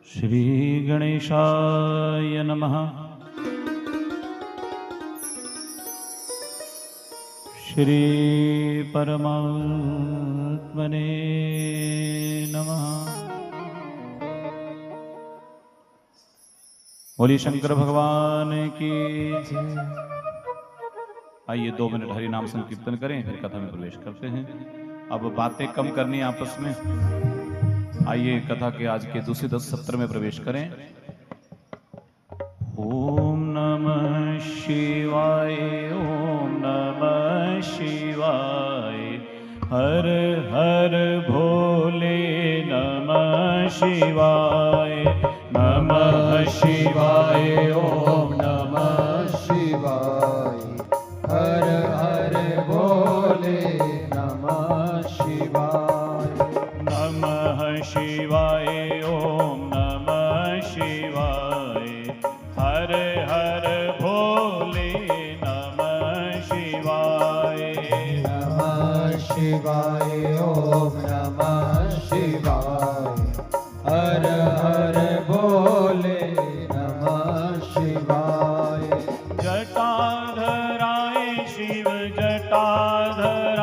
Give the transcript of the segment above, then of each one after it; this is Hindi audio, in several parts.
श्री गणेशाय नमः। श्री परमात्मने नमः। बोली शंकर भगवान की जय। आइए 2 मिनट हरि नाम संकीर्तन करें, फिर कथा में प्रवेश करते हैं। अब बातें कम करनी आपस में। आइए कथा के आज के दूसरे 10 सत्र में प्रवेश करें। ओम नमः शिवाय, ओम नमः शिवाय, हर हर भोले नमः शिवाय, नमः शिवाय, ओम नमः शिवाय, हर हर भोले नमः शिवाय। नमः शिवाय, ओम नमः शिवाय, हर हर भोले नमः शिवाय, नमः शिवाय, ओम नमः शिवाय, हर हर भोले नमः शिवाय। जटाधराय शिव जटाधराय,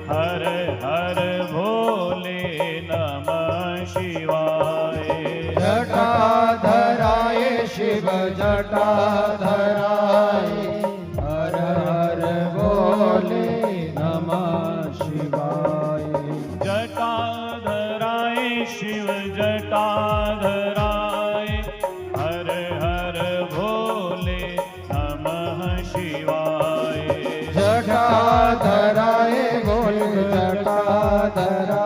हर हर भोले नमः शिवाय, जटाधराय शिव जटाधराय, हर हर भोले नमः शिवाय। जटाधराय शिव जटाधराय, हर हर भोले नमः शिवाय, जटाधराय बोल जटाधराय,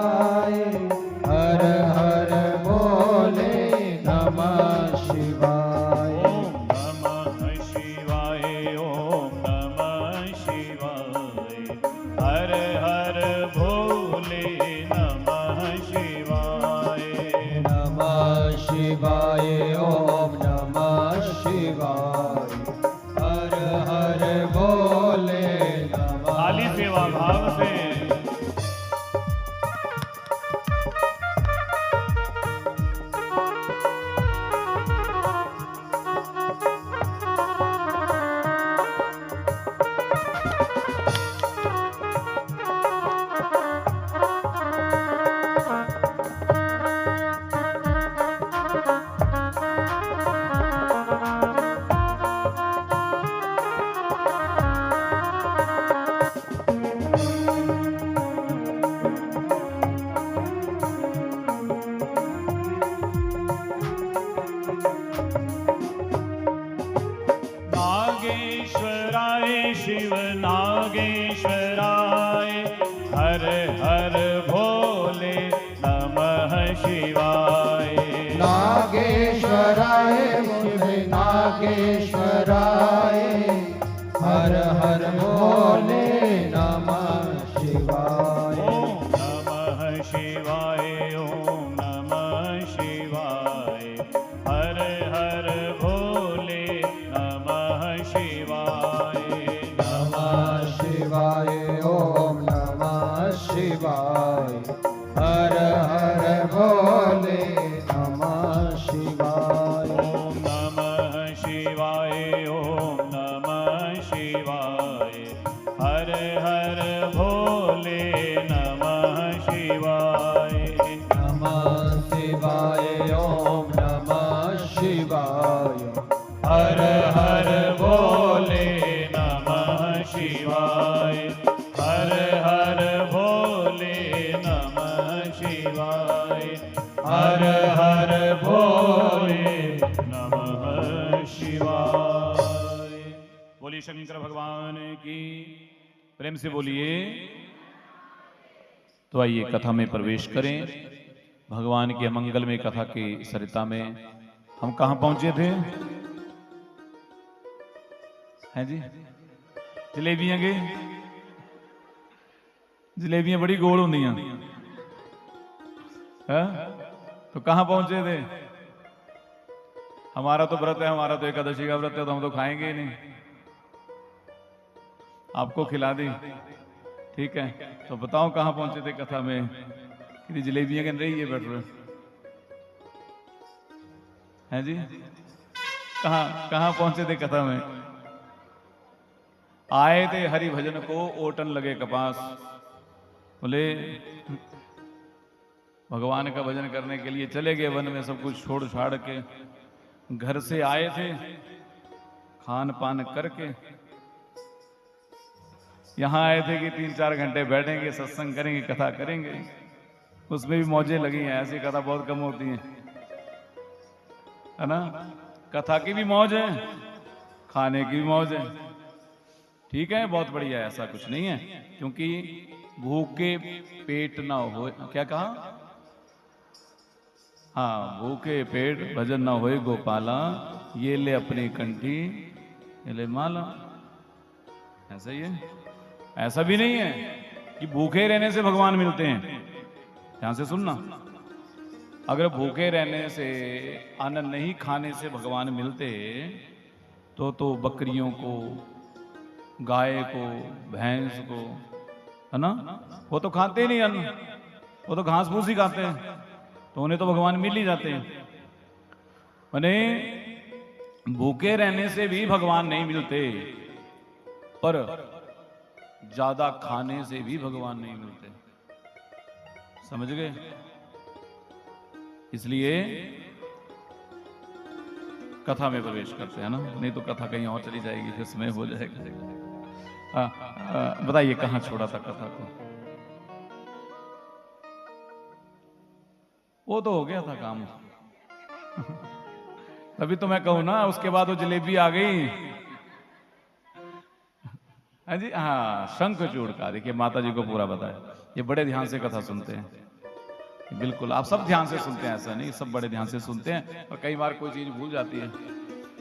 हर हर भोले नमः शिवाय। ओम नमः शिवाय, ओम नमः शिवाय, हर हर भोले नमः शिवाय, नमः शिवाय, ओम नमः शिवाय, हर हर भोले नमः। खाली सेवा भाव से। नागेश्वराय शिव नागेश्वराय, हर हर भोले नमः शिवाय, नागेश्वराय शिव नागेश्वराय, हर हर भोले नमः शिवाय। ओम नमः शिवाय, ओम नमः शिवाय, हर हर भोले नमः शिवाय, नमः शिवाय, ओम नमः शिवाय, हर हर भोले नमः शिवाय। ओम नमः शिवाय, ओम नमः शिवाय, हर हर भोले नमः शिवाय, नमः शिवाय, ओम नमः शिवाय, हर हर भोले नमः शिवाय, हर हर भोले नमः शिवाय, हर हर भोले नमः शिवाय। बोलिए शंकर भगवान की। प्रेम से बोलिए। तो आइए कथा में प्रवेश करें। भगवान की मंगलमय कथा की सरिता में हम कहां पहुंचे थे? हैं जी? जलेबियां गए। जलेबियां बड़ी गोल होंदियां हैं? तो कहां पहुंचे थे? हमारा तो व्रत है, हमारा तो एकादशी का व्रत है, तो हम तो खाएंगे ही नहीं। आपको खिला दी, ठीक है। तो बताओ कहां पहुंचे थे कथा में? कि जलेबियां गिन रही है बैठ रहे। हैं जी? कहाँ कहाँ पहुंचे थे कथा में? आए थे हरि भजन को ओटन लगे कपास। बोले भगवान का भजन करने के लिए चले गए वन में, सब कुछ छोड़ छाड़ के घर से आए थे, खान पान करके यहां आए थे कि 3-4 घंटे बैठेंगे, सत्संग करेंगे, कथा करेंगे। उसमें भी मौजें लगी हैं, ऐसी कथा बहुत कम होती है ना? कथा की भी मौज है, खाने की भी मौज है। ठीक है, बहुत बढ़िया है, ऐसा कुछ नहीं है। क्योंकि भूखे पेट ना हो, क्या कहा? हाँ, भूखे पेट भजन ना होए गोपाला, ये ले अपनी कंठी ये ले माला। ऐसा ही है। ऐसा भी नहीं है कि भूखे रहने से भगवान मिलते हैं। ध्यान से सुनना, अगर भूखे रहने से, अन्न नहीं खाने से भगवान मिलते तो बकरियों को, गाय को, भैंस को, है ना, वो तो खाते ही नहीं अन्न, वो तो घास फूस ही खाते हैं, तो उन्हें तो भगवान मिल ही जाते हैं। उन्हें भूखे रहने से भी भगवान नहीं मिलते, पर ज्यादा खाने से भी भगवान नहीं मिलते। समझ गए? इसलिए कथा में प्रवेश करते हैं ना, नहीं तो कथा कहीं और चली जाएगी, फिर समय हो जाएगा। बताइए कहाँ छोड़ा था कथा को? वो तो हो गया था काम। तभी तो मैं कहूं ना, उसके बाद वो जलेबी आ गई। हाँ जी, हाँ, शंखचूड़ का देखिए माता जी को पूरा बताया। ये बड़े ध्यान से कथा सुनते हैं, बिल्कुल आप सब ध्यान से सुनते हैं, ऐसा नहीं, सब बड़े ध्यान से सुनते हैं, और कई बार कोई चीज भूल जाती है,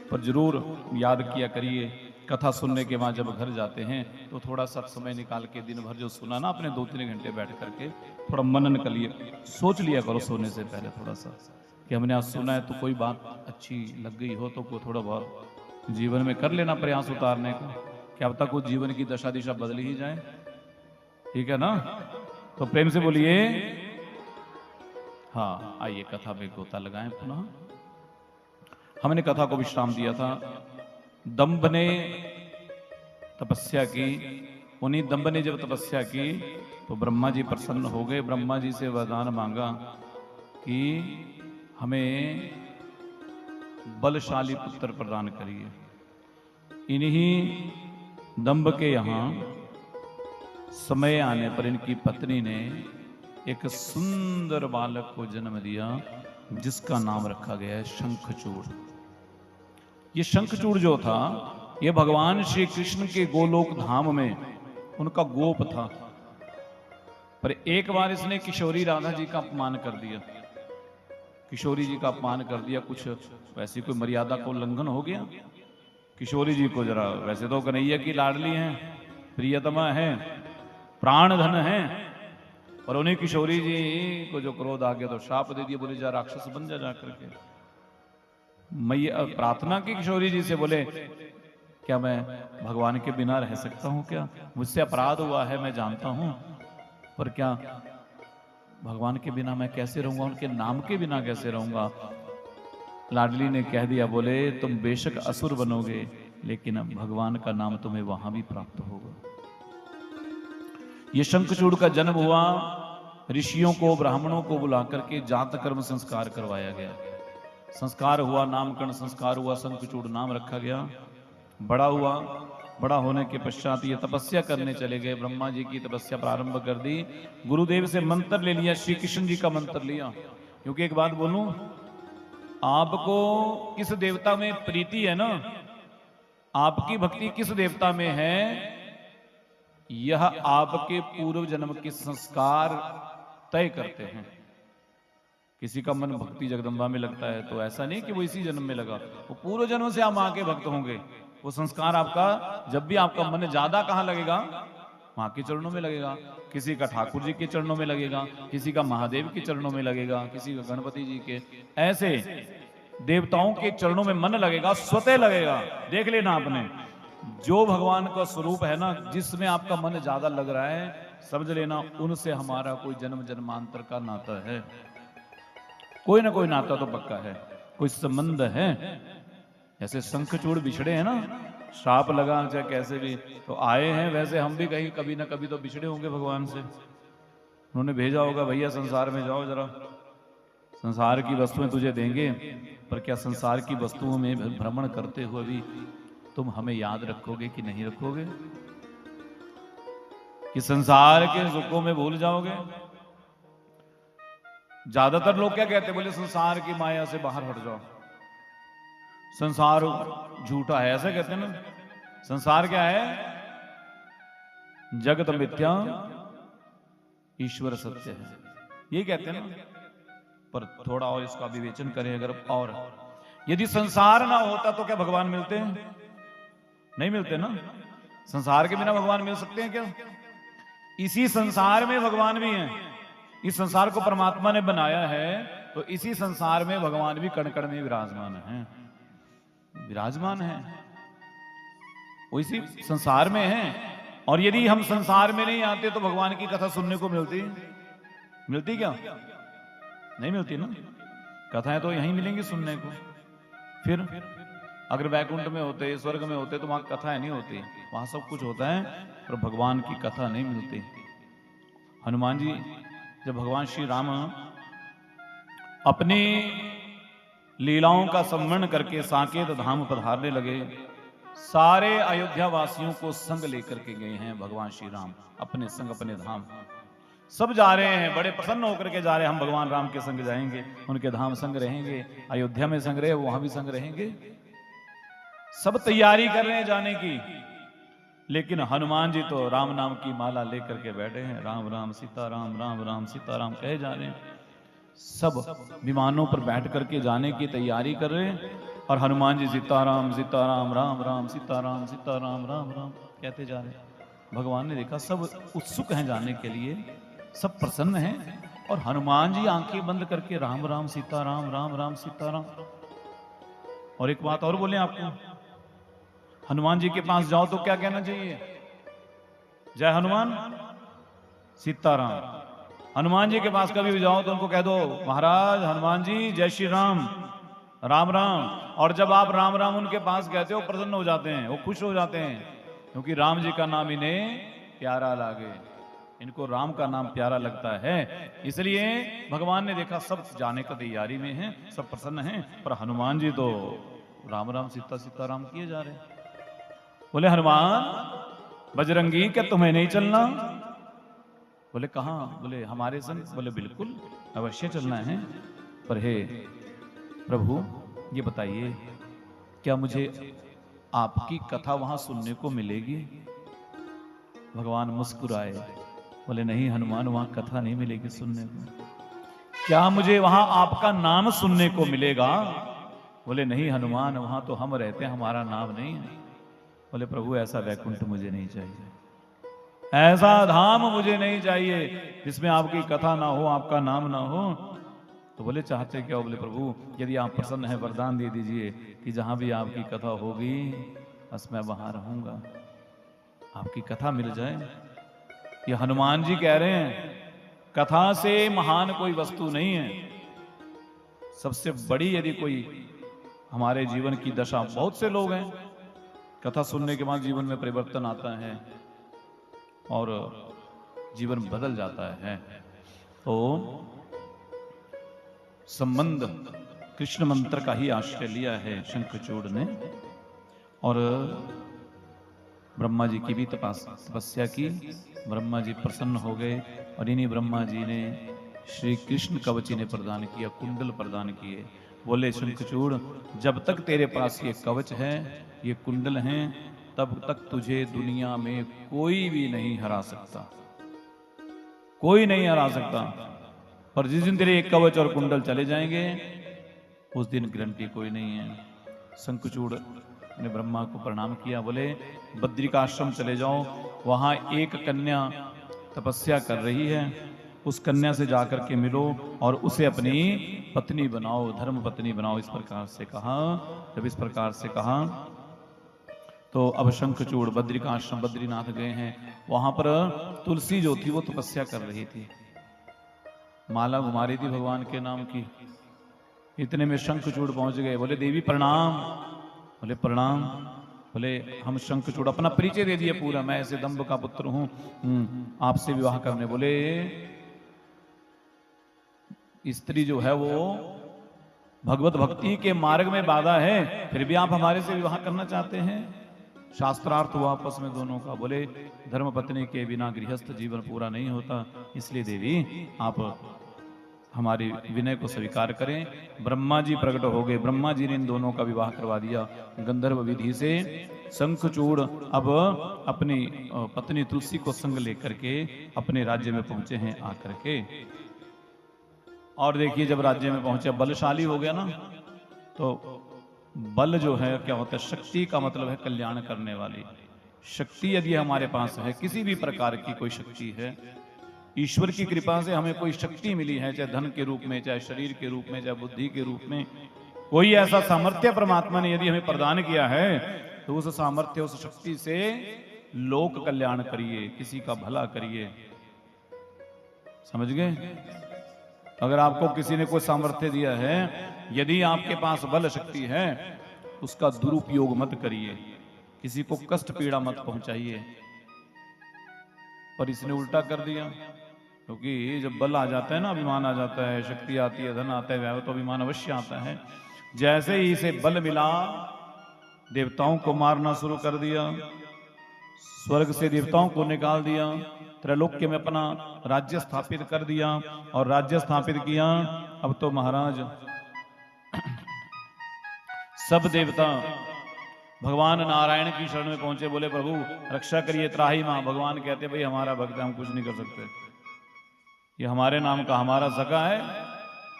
पर जरूर याद किया करिए। कथा सुनने के बाद जब घर जाते हैं तो थोड़ा सा समय निकाल के, दिन भर जो सुना ना अपने 2-3 घंटे बैठ करके थोड़ा मनन कर लिए, सोच लिया करो सोने से पहले थोड़ा सा कि हमने आज सुना है, तो कोई बात अच्छी लग गई हो तो को थोड़ा बहुत जीवन में कर लेना प्रयास उतारने का, क्या अब तक वो जीवन की दशा दिशा बदल ही जाए। ठीक है ना? तो प्रेम से बोलिए हाँ। आइए कथा में गोता लगाएं पुनः। हमने कथा को विश्राम दिया था। दंभ ने तपस्या की, उन्हीं दंभ ने जब तपस्या की तो ब्रह्मा जी प्रसन्न हो गए। ब्रह्मा जी से वरदान मांगा कि हमें बलशाली पुत्र प्रदान करिए। इन्हीं दंभ के यहाँ समय आने पर इनकी पत्नी ने एक सुंदर बालक को जन्म दिया, जिसका नाम रखा गया है शंखचूड़। ये शंखचूड़ जो था, ये भगवान श्री कृष्ण के गोलोक धाम में उनका गोप था। पर एक बार इसने किशोरी राधा जी का अपमान कर दिया, किशोरी जी का अपमान कर दिया। कुछ वैसी कोई मर्यादा को उल्लंघन हो गया। किशोरी जी को जरा, वैसे तो कन्हैया की लाडली हैं, प्रियतमा है, प्राण धन है, पर उन्हें किशोरी जी को जो क्रोध आ गया तो शाप दे दिया, बोले जा राक्षस बन जा करके। मैया प्रार्थना की किशोरी जी से, बोले क्या मैं भगवान के बिना रह सकता हूं? क्या मुझसे अपराध हुआ है मैं जानता हूं, पर क्या भगवान के बिना मैं कैसे रहूंगा, उनके नाम के बिना कैसे रहूंगा? लाडली ने कह दिया, बोले तुम बेशक असुर बनोगे, लेकिन भगवान का नाम तुम्हें वहां भी प्राप्त होगा। ये शंखचूड़ का जन्म हुआ, ऋषियों को ब्राह्मणों को बुला करके जात कर्म संस्कार करवाया गया। संस्कार हुआ, नामकरण संस्कार हुआ, शंखचूड़ नाम रखा गया। बड़ा हुआ, बड़ा होने के पश्चात ये तपस्या करने चले गए। ब्रह्मा जी की तपस्या प्रारंभ कर दी। गुरुदेव से मंत्र ले लिया, श्री कृष्ण जी का मंत्र लिया। क्योंकि एक बात बोलूं, आपको किस देवता में प्रीति है ना, आपकी भक्ति किस देवता में है, यह आपके पूर्व जन्म के संस्कार तय करते हैं। किसी का मन भक्ति जगदम्बा में लगता है तो ऐसा नहीं कि वो इसी जन्म में लगा, वो पूर्व जन्म से आप मां के भक्त होंगे। वो संस्कार आपका, जब भी आपका मन ज्यादा कहां लगेगा, मां के चरणों में लगेगा। किसी का ठाकुर जी के चरणों में लगेगा, किसी का महादेव के चरणों में लगेगा, किसी का गणपति जी के। ऐसे देवताओं के चरणों में मन लगेगा, स्वतः लगेगा। देख लेना आपने, जो भगवान का स्वरूप है ना, जिसमें आपका मन ज्यादा लग रहा है, समझ लेना उनसे हमारा कोई जन्म जन्मांतर का नाता है, कोई ना कोई नाता तो पक्का है। कोई संबंध है? जैसे शंखचूड़ बिछड़े हैं ना, श्राप लगा चाहे कैसे भी तो आए हैं, वैसे हम भी कहीं कभी ना कभी तो बिछड़े होंगे भगवान से। उन्होंने भेजा होगा, भैया संसार में जाओ जरा, संसार की वस्तुएं तुझे देंगे, पर क्या संसार की वस्तुओं में भ्रमण करते हुए भी तुम हमें याद रखोगे कि नहीं रखोगे? कि संसार के सुखों में भूल जाओगे? ज्यादातर लोग क्या कहते हैं, बोले संसार की माया से बाहर हट जाओ, संसार झूठा है, ऐसा कहते हैं ना। संसार क्या है? जगत मिथ्या, ईश्वर सत्य है, ये कहते हैं ना। पर थोड़ा और इसका विवेचन करें अगर, और यदि संसार ना होता तो क्या भगवान मिलते हैं? नहीं मिलते ना। संसार के बिना भगवान मिल सकते हैं क्या? इसी संसार में भगवान भी हैं। इस संसार को परमात्मा ने बनाया है, तो इसी संसार में भगवान भी कण कण में विराजमान है, विराजमान है, वो इसी संसार में है। और यदि हम संसार में नहीं आते तो भगवान की कथा सुनने को मिलती क्या? नहीं मिलती ना। कथाएं तो यहीं मिलेंगी सुनने को। फिर अगर वैकुंठ में होते, स्वर्ग में होते तो वहां कथाएं नहीं होती, वहां सब कुछ होता है, पर भगवान की कथा नहीं मिलती। हनुमान जी, जब भगवान श्री राम अपनी लीलाओं का स्मरण करके साकेत धाम पधारने लगे, सारे अयोध्या वासियों को संग लेकर के गए हैं भगवान श्री राम, अपने संग अपने धाम। सब जा रहे हैं, बड़े प्रसन्न होकर के जा रहे हैं, हम भगवान राम के संग जाएंगे, उनके धाम संग रहेंगे, अयोध्या में संग रहे वहां भी संग रहेंगे। सब तैयारी कर रहे हैं जाने की, लेकिन हनुमान जी तो राम नाम की माला लेकर के बैठे हैं, राम राम सीताराम, राम राम सीताराम कहे जा रहे हैं। सब विमानों पर बैठ करके जाने की तैयारी कर रहे हैं, और हनुमान जी सीताराम सीताराम, राम राम सीताराम सीताराम, राम राम कहते जा रहे हैं। भगवान ने देखा सब उत्सुक हैं जाने के लिए, सब प्रसन्न हैं, और हनुमान जी आंखें बंद करके राम राम सीताराम, राम राम सीताराम। और एक बात और बोले आपको, हनुमान जी के पास जाओ तो क्या कहना चाहिए? जय हनुमान सीताराम। हनुमान जी के पास कभी भी जाओ तो उनको कह दो, महाराज हनुमान जी जय श्री राम, राम राम। और जब आप राम राम उनके पास कहते हो, प्रसन्न हो जाते हैं, वो खुश हो जाते हैं, क्योंकि राम जी का नाम इन्हें प्यारा लागे, इनको राम का नाम प्यारा लगता है। इसलिए भगवान ने देखा सब जाने का तैयारी में हैं, सब प्रसन्न हैं, पर हनुमान जी तो राम राम सीता सीताराम किए जा रहे हैं। बोले हनुमान बजरंगी, क्या तुम्हें नहीं चलना? बोले कहां? बोले हमारे संग। बोले बिल्कुल अवश्य चलना है, पर हे प्रभु ये बताइए, क्या मुझे आपकी कथा वहां सुनने को मिलेगी? भगवान मुस्कुराए, बोले नहीं हनुमान, वहां कथा नहीं मिलेगी सुनने को। क्या मुझे वहां आपका नाम सुनने को मिलेगा? बोले नहीं हनुमान, वहां तो हम रहते हैं, हमारा नाम नहीं है। बोले प्रभु ऐसा वैकुंठ मुझे नहीं चाहिए, ऐसा धाम मुझे नहीं चाहिए जिसमें आपकी कथा ना हो, आपका नाम ना हो। तो बोले चाहते क्या? बोले प्रभु यदि आप प्रसन्न हैं वरदान दे दीजिए कि जहां भी आपकी कथा होगी बस मैं वहां रहूंगा, आपकी कथा मिल जाए। ये हनुमान जी कह रहे हैं कथा से महान कोई वस्तु नहीं है। सबसे बड़ी यदि कोई हमारे जीवन की दशा, बहुत से लोग हैं कथा सुनने के बाद जीवन में परिवर्तन आता है और जीवन बदल जाता है। तो संबंध कृष्ण मंत्र का ही आश्रय लिया है शंखचूड़ ने, और ब्रह्मा जी की भी तपस्या की। ब्रह्मा जी प्रसन्न हो गए और इन्हीं ब्रह्मा जी ने श्री कृष्ण कवच ने प्रदान किया, कुंडल प्रदान किए। बोले शंखचूड़ जब तक तेरे पास ये कवच है, ये कुंडल हैं, तब तक तुझे दुनिया में कोई भी नहीं हरा सकता, कोई नहीं हरा सकता। और जिस दिन तेरे एक कवच और कुंडल चले जाएंगे उस दिन गारंटी कोई नहीं है। शंखचूड़ ने ब्रह्मा को प्रणाम किया, बोले बद्रिकाश्रम चले जाओ, वहां एक कन्या तपस्या कर रही है, उस कन्या से जाकर के मिलो और उसे अपनी पत्नी बनाओ, धर्म पत्नी बनाओ। इस प्रकार से कहा। जब इस प्रकार से कहा तो अब शंखचूड़ बद्रिकाश्रम बद्रीनाथ गए हैं। वहां पर तुलसी जो थी वो तपस्या कर रही थी, माला घुमा रही थी भगवान के नाम की। इतने में शंखचूड़ पहुंच गए। बोले देवी प्रणाम। बोले प्रणाम। बोले हम शंखचूड़ अपना परिचय दे दिए पूरा, मैं ऐसे दंभ का पुत्र हूं, आपसे विवाह करने। बोले स्त्री जो है वो भगवत भक्ति के मार्ग में बाधा है, फिर भी आप हमारे से विवाह करना चाहते हैं। शास्त्रार्थ हुआ आपस में दोनों का। बोले धर्म पत्नी के बिना गृहस्थ जीवन पूरा नहीं होता, इसलिए देवी आप हमारी विनय को स्वीकार करें। ब्रह्मा जी प्रकट हो गए। ब्रह्मा जी ने इन दोनों का विवाह करवा दिया गंधर्व विधि से। शंखचूड़ अब अपनी पत्नी तुलसी को संग लेकर के अपने राज्य में पहुंचे हैं आकर के। और देखिए जब राज्य में पहुंचे, बलशाली हो गया ना, तो बल जो है क्या होता है, शक्ति का मतलब है कल्याण करने वाली शक्ति। यदि हमारे पास है किसी भी प्रकार की कोई शक्ति है, ईश्वर की कृपा से हमें कोई शक्ति मिली है, चाहे धन के रूप में, चाहे शरीर के रूप में, चाहे बुद्धि के रूप में, कोई ऐसा सामर्थ्य परमात्मा ने यदि हमें प्रदान किया है, तो उस सामर्थ्य उस शक्ति से लोक कल्याण करिए, किसी का भला करिए। समझ गए? अगर आपको किसी ने कोई सामर्थ्य दिया है, यदि आपके पास बल शक्ति है, उसका दुरुपयोग मत करिए, किसी को कष्ट पीड़ा मत पहुंचाइए। पर इसने उल्टा कर दिया, क्योंकि जब बल आ जाता है ना, अभिमान आ जाता है, शक्ति आती है, धन आता है, वैभव, तो अभिमान अवश्य आता है। जैसे ही इसे बल मिला, देवताओं को मारना शुरू कर दिया, स्वर्ग से देवताओं को निकाल दिया, त्रैलोक्य में अपना राज्य स्थापित कर दिया। और राज्य स्थापित किया, अब तो महाराज सब देवता भगवान नारायण की शरण में पहुंचे। बोले प्रभु रक्षा करिए, त्राही मां। भगवान कहते भाई हमारा भक्त, हम कुछ नहीं कर सकते, ये हमारे नाम का हमारा सखा है,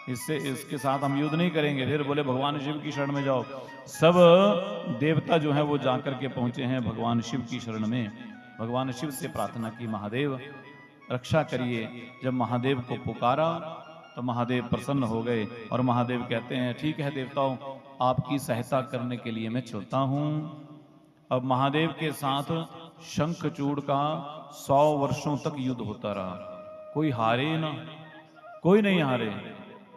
इससे इसके साथ हम युद्ध नहीं करेंगे। फिर बोले भगवान शिव की शरण में जाओ। सब देवता जो है वो जाकर के पहुंचे हैं भगवान शिव की शरण में। भगवान शिव से प्रार्थना की, महादेव रक्षा करिए। जब महादेव को पुकारा तो महादेव प्रसन्न हो गए और महादेव कहते हैं ठीक है देवताओं, आपकी सहायता करने के लिए मैं चलता हूं। अब महादेव के साथ शंखचूड़ का 100 वर्षों तक युद्ध होता रहा, कोई हारे ना, कोई नहीं हारे।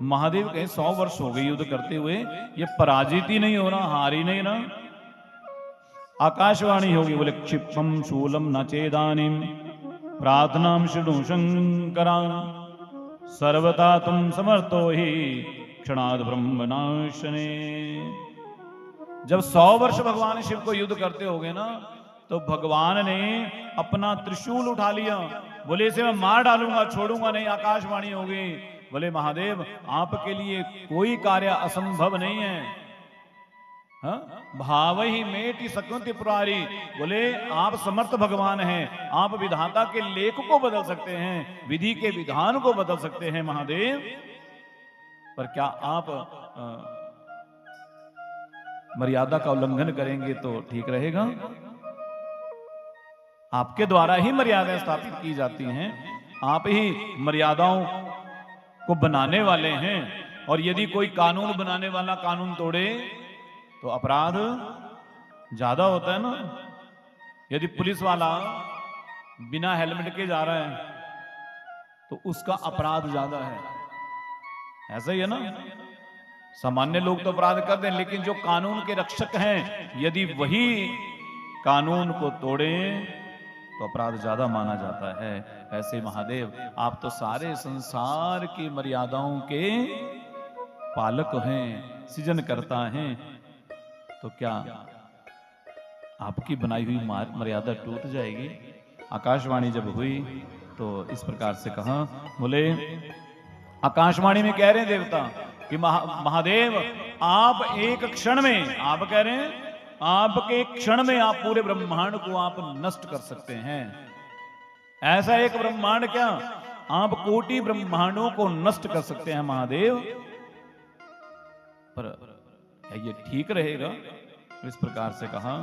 महादेव कहे 100 वर्ष हो गए युद्ध करते हुए, ये पराजित ही नहीं हो रहा, हार ही नहीं ना। आकाशवाणी होगी, बोले क्षिपम शूलम न चेदानीम प्रार्थनाम शृणु शंकरा सर्वथा तुम समर्थो ही क्षणाद ब्रह्मनाशने। जब 100 वर्ष भगवान शिव को युद्ध करते हो गए ना, तो भगवान ने अपना त्रिशूल उठा लिया। बोले इसे मैं मार डालूंगा, छोड़ूंगा नहीं। आकाशवाणी होगी, बोले महादेव आपके लिए कोई कार्य असंभव नहीं है। भाव ही मेटी सकंति पुरारी। बोले आप समर्थ भगवान हैं, आप विधाता के लेख को बदल सकते हैं, विधि के विधान को बदल सकते हैं महादेव। पर क्या आप मर्यादा का उल्लंघन करेंगे तो ठीक रहेगा? आपके द्वारा ही मर्यादाएं स्थापित की जाती हैं, आप ही मर्यादाओं को बनाने वाले हैं। और यदि कोई कानून बनाने वाला कानून तोड़े तो अपराध ज्यादा होता है ना। यदि पुलिस वाला बिना हेलमेट के जा रहा है तो उसका अपराध ज्यादा है, ऐसा ही है ना। सामान्य लोग तो अपराध कर दें, लेकिन जो कानून के रक्षक हैं यदि वही कानून को तोड़े तो अपराध ज्यादा माना जाता है। ऐसे महादेव आप तो सारे संसार की मर्यादाओं के पालक हैं, सृजनकर्ता हैं, तो क्या आपकी बनाई हुई मर्यादा टूट जाएगी? आकाशवाणी जब हुई तो इस प्रकार से कहा, बोले आकाशवाणी में कह रहे हैं देवता कि महादेव आप एक क्षण में, आप कह रहे हैं आपके क्षण में आप पूरे ब्रह्मांड को आप नष्ट कर सकते हैं। ऐसा एक ब्रह्मांड क्या, आप कोटि ब्रह्मांडों को नष्ट कर सकते हैं महादेव। पर क्या ये ठीक रहेगा? इस प्रकार से कहा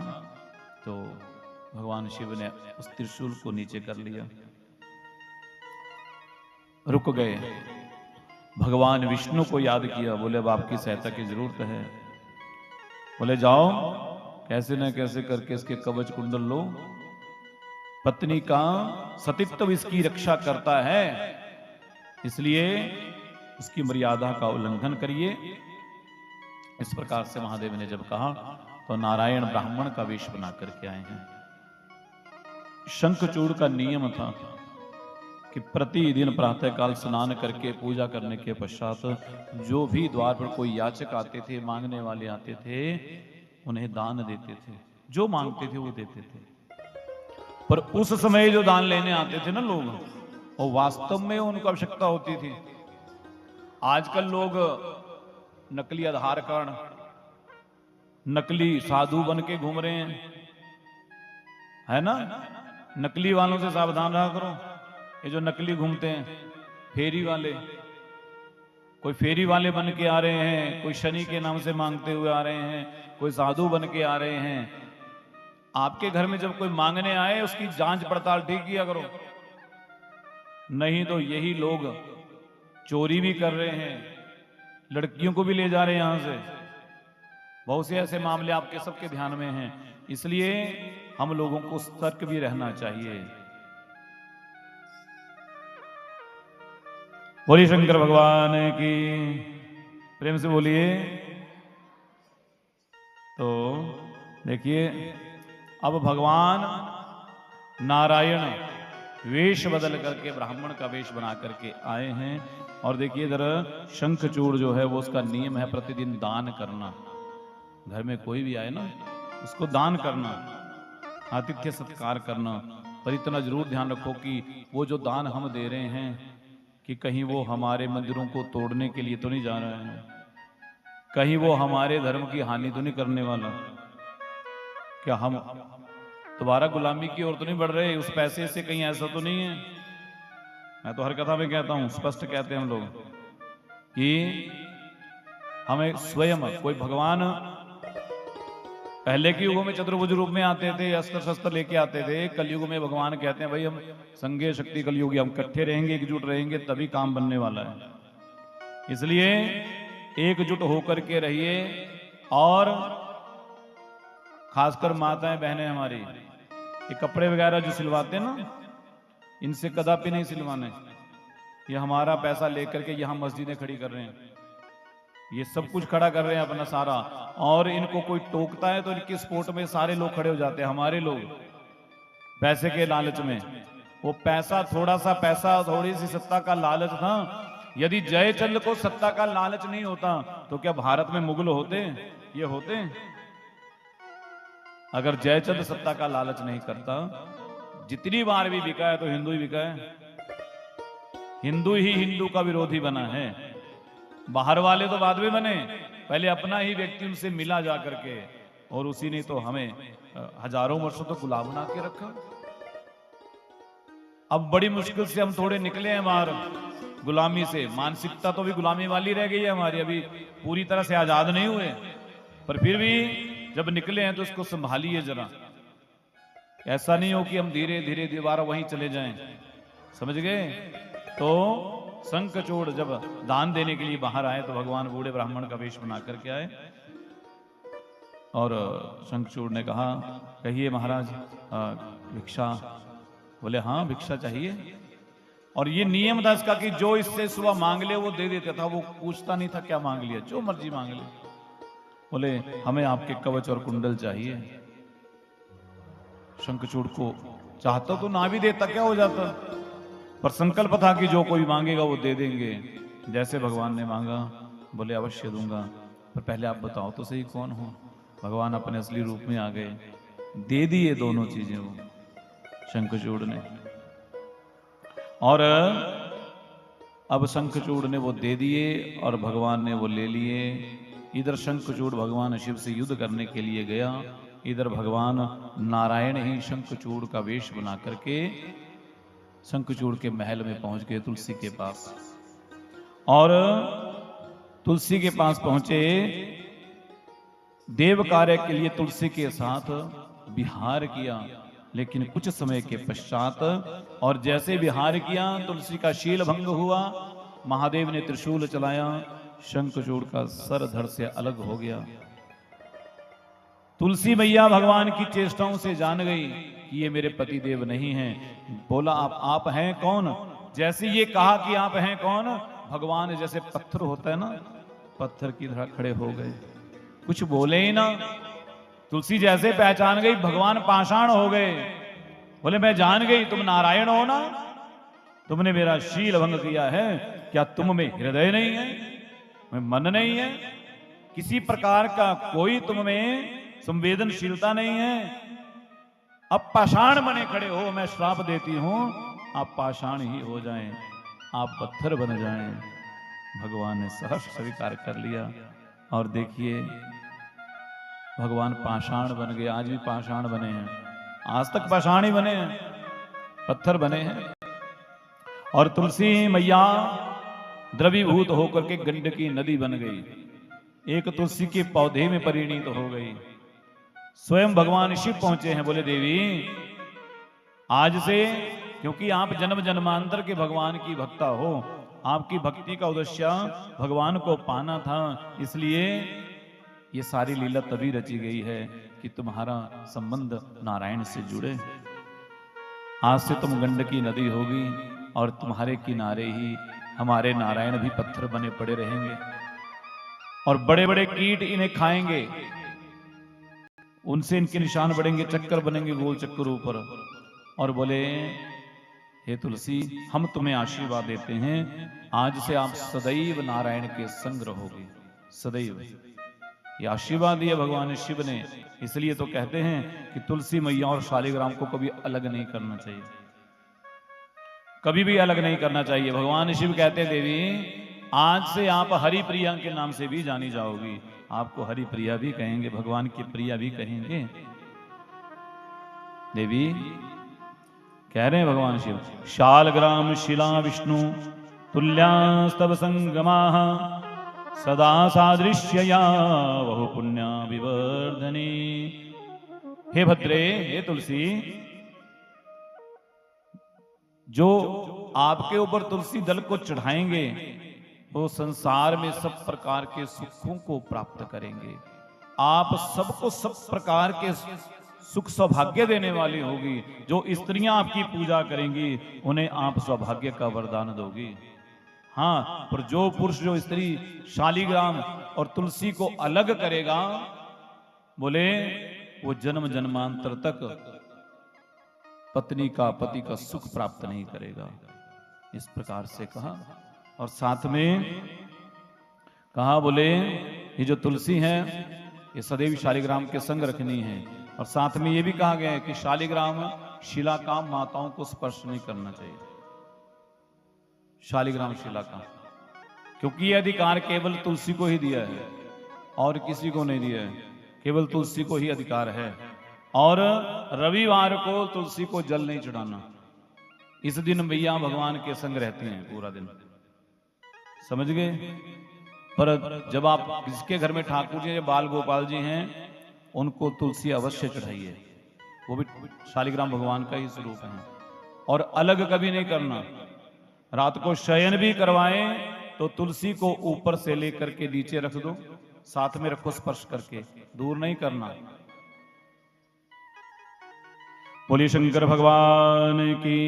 तो भगवान शिव ने उस त्रिशूल को नीचे कर लिया, रुक गए। भगवान विष्णु को याद किया, बोले अब आपकी सहायता की जरूरत है। बोले जाओ कैसे न कैसे करके इसके कवच कुंडल लो, पत्नी का सतीत्व इसकी रक्षा करता है, इसलिए उसकी मर्यादा का उल्लंघन करिए इस प्रकार से महादेव ने जब कहा तो नारायण ब्राह्मण का वेश बना करके आए हैं। शंखचूड़ का नियम था कि प्रतिदिन प्रातःकाल स्नान करके पूजा करने के पश्चात जो भी द्वार पर कोई याचक आते थे, मांगने वाले आते थे, उन्हें दान देते थे। जो मांगते थे वो देते थे। पर उस समय जो दान लेने आते थे ना लोग, वो वास्तव में उनको आवश्यकता होती थी। आजकल लोग नकली आधार कार्ड, नकली साधु बन के घूम रहे हैं, है ना। नकली वालों से सावधान रहा करो। ये जो नकली घूमते हैं, फेरी वाले, कोई फेरी वाले बन के आ रहे हैं, कोई शनि के नाम से मांगते हुए आ रहे हैं, कोई साधु बन के आ रहे हैं। आपके घर में जब कोई मांगने आए उसकी जांच पड़ताल ठीक किया करो, नहीं तो यही लोग चोरी भी कर रहे हैं, लड़कियों को भी ले जा रहे हैं यहां से। बहुत से ऐसे मामले आपके सबके ध्यान में हैं। इसलिए हम लोगों को सतर्क भी रहना चाहिए। बोलिए शंकर भगवान की, प्रेम से बोलिए। तो देखिए, अब भगवान नारायण वेश बदल करके ब्राह्मण का वेश बना करके आए हैं। और देखिए इधर शंखचूड़ जो है वो उसका नियम है प्रतिदिन दान करना। घर में कोई भी आए ना, उसको दान करना, आतिथ्य सत्कार करना। पर इतना जरूर ध्यान रखो कि वो जो दान हम दे रहे हैं कि कहीं वो हमारे मंदिरों को तोड़ने के लिए तो नहीं जा रहा है, कहीं वो हमारे धर्म की हानि तो नहीं करने वाला। क्या हम दोबारा गुलामी की ओर तो नहीं बढ़ रहे उस पैसे से? कहीं ऐसा तो नहीं है? मैं तो हर कथा में कहता हूं, स्पष्ट कहते हैं हम लोग कि हमें स्वयं कोई भगवान पहले के युगों में चतुर्भुज रूप में आते थे, अस्त्र शस्त्र लेके आते थे। कलयुग में भगवान कहते हैं भाई हम संघे शक्ति कलयुगी, हम इकट्ठे रहेंगे, एकजुट रहेंगे, तभी काम बनने वाला है। इसलिए एकजुट होकर के रहिए। और खासकर माताएं बहनें हमारी, ये कपड़े वगैरह जो सिलवाते हैं ना, इनसे कदापि नहीं सिलवाने। ये हमारा पैसा लेकर के यहाँ मस्जिदें खड़ी कर रहे हैं, ये सब कुछ खड़ा कर रहे हैं अपना सारा। और इनको कोई टोकता है तो इनके सपोर्ट में सारे लोग खड़े हो जाते हैं, हमारे लोग, पैसे के लालच में। वो पैसा, थोड़ा सा पैसा, थोड़ी सी सत्ता का लालच था। यदि जयचंद को सत्ता का लालच नहीं होता तो क्या भारत में मुगल होते? ये होते? अगर जयचंद सत्ता का लालच नहीं करता, जितनी बार भी बिका है तो हिंदू ही बिका है। हिंदू ही हिंदू का विरोधी बना है। बाहर वाले तो बाद में बने, पहले अपना ही व्यक्ति उनसे मिला जा करके, और उसी ने तो हमें हजारों वर्षों तक गुलाम बना के रखा। अब बड़ी मुश्किल से हम थोड़े निकले हैं बाहर गुलामी से। मानसिकता तो भी गुलामी वाली रह गई है हमारी, अभी पूरी तरह से आजाद नहीं हुए। पर फिर भी जब निकले हैं तो उसको संभालिए जरा। ऐसा नहीं हो कि हम धीरे धीरे दोबारा वहीं चले जाएं, समझ गए? तो शंखचूड़ जब दान देने के लिए बाहर आए तो भगवान बूढ़े ब्राह्मण का वेश बना करके आए। और शंखचूड़ ने कहा, कहिए महाराज भिक्षा। बोले हाँ भिक्षा चाहिए। और ये नियम था इसका कि जो इससे सुबह मांग ले वो दे देता था, वो पूछता नहीं था क्या मांग लिया, जो मर्जी मांग ले। बोले हमें आपके कवच और कुंडल चाहिए। शंखचूड़ को चाहता तो ना भी देता, क्या हो जाता, पर संकल्प था कि जो कोई मांगेगा वो दे देंगे। जैसे भगवान ने मांगा, बोले अवश्य दूंगा, पर पहले आप बताओ तो सही कौन हो। भगवान अपने असली रूप में आ गए, दे दिए दोनों चीजें वो शंखचूड़ ने। और अब शंखचूड़ ने वो दे दिए और भगवान ने वो ले लिए। इधर शंखचूड़ भगवान शिव से युद्ध करने के लिए गया, इधर भगवान नारायण ही शंखचूड़ का वेश बना करके शंखचूड़ के महल में पहुंच गए, तुलसी के पास। और तुलसी के पास पहुंचे, देव कार्य के लिए तुलसी के साथ विहार किया। लेकिन कुछ समय के पश्चात, और जैसे विहार किया, तुलसी का शील भंग हुआ। महादेव ने त्रिशूल चलाया, शंखचूड़ का सर धड़ से अलग हो गया। तुलसी मैया भगवान की चेष्टाओं से जान गई कि ये मेरे पति देव नहीं हैं। बोला आप हैं कौन? जैसे ये कहा कि आप हैं कौन, भगवान जैसे पत्थर होता है ना, पत्थर की तरह खड़े हो गए। कुछ बोले ही ना। तुलसी जैसे पहचान गई, भगवान पाषाण हो गए। बोले मैं जान गई तुम नारायण हो ना, तुमने मेरा शील भंग किया है। क्या तुम में हृदय नहीं है, में मन नहीं है, किसी प्रकार का कोई तुम में संवेदनशीलता नहीं है। अब पाषाण बने खड़े हो, मैं श्राप देती हूं आप पाषाण ही हो जाएं, आप पत्थर बन जाएं। भगवान ने सहर्ष स्वीकार कर लिया। और देखिए भगवान पाषाण बन गए, आज भी पाषाण बने हैं, आज तक पाषाण ही बने हैं, पत्थर बने हैं। और तुलसी मैया द्रवीभूत होकर के गंडकी नदी बन गई, एक तुलसी के पौधे में परिणित हो गई। स्वयं भगवान शिव पहुंचे हैं, बोले देवी आज से, क्योंकि आप जन्म जन्मांतर के भगवान की भक्ता हो, आपकी भक्ति का उद्देश्य भगवान को पाना था, इसलिए ये सारी लीला तभी रची गई है कि तुम्हारा संबंध नारायण से जुड़े। आज से तुम गंडकी नदी होगी और तुम्हारे किनारे ही हमारे नारायण भी पत्थर बने पड़े रहेंगे और बड़े बड़े कीट इन्हें खाएंगे, उनसे इनके निशान बढ़ेंगे, चक्कर बनेंगे गोल चक्कर ऊपर। और बोले हे तुलसी हम तुम्हें आशीर्वाद देते हैं, आज से आप सदैव नारायण के संग रहोगे, सदैव। ये आशीर्वाद दिया भगवान शिव ने, इसलिए तो कहते हैं कि तुलसी मैया और शालिग्राम को कभी अलग नहीं करना चाहिए, कभी भी अलग नहीं करना चाहिए। भगवान शिव कहते हैं देवी आज से आप हरि प्रिया के नाम से भी जानी जाओगी, आपको हरि प्रिया भी कहेंगे, भगवान की प्रिया भी कहेंगे। देवी कह रहे हैं भगवान शिव, शालग्राम शिला विष्णु तुल्यास्तव संगमा सदा सादृश्यया बहु पुण्या विवर्धनी। हे भद्रे, हे तुलसी, जो आपके ऊपर तुलसी दल को चढ़ाएंगे वो संसार में सब प्रकार के सुखों को प्राप्त करेंगे। आप सबको सब प्रकार के सुख सौभाग्य देने वाली होगी। जो स्त्रियां आपकी पूजा करेंगी उन्हें आप सौभाग्य का वरदान दोगी। हाँ, पर जो पुरुष जो स्त्री शालिग्राम और तुलसी को अलग करेगा, बोले वो जन्म जन्मांतर तक पत्नी का पति का सुख प्राप्त नहीं करेगा। इस प्रकार से कहा। और साथ में कहा बोले ये जो तुलसी है ये सदैव शालिग्राम के संग रखनी है। और साथ में ये भी कहा गया है कि शालिग्राम शिला का माताओं को स्पर्श नहीं करना चाहिए, शालिग्राम शिला का, क्योंकि यह अधिकार केवल तुलसी को ही दिया है और किसी को नहीं दिया है, केवल तुलसी को ही अधिकार है। और रविवार को तुलसी को जल नहीं चढ़ाना, इस दिन मैया भगवान के संग रहती हैं पूरा दिन, समझ गए। पर जब आप जिसके घर में ठाकुर जी बाल गोपाल जी हैं उनको तुलसी अवश्य चढ़ाइए, वो भी शालिग्राम भगवान का ही स्वरूप है। और अलग कभी नहीं करना। रात को शयन भी करवाएं तो तुलसी को ऊपर से लेकर के नीचे रख दो, साथ में रखो स्पर्श करके, दूर नहीं करना। बोलिए शंकर भगवान की,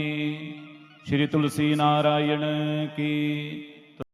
श्री तुलसी नारायण की।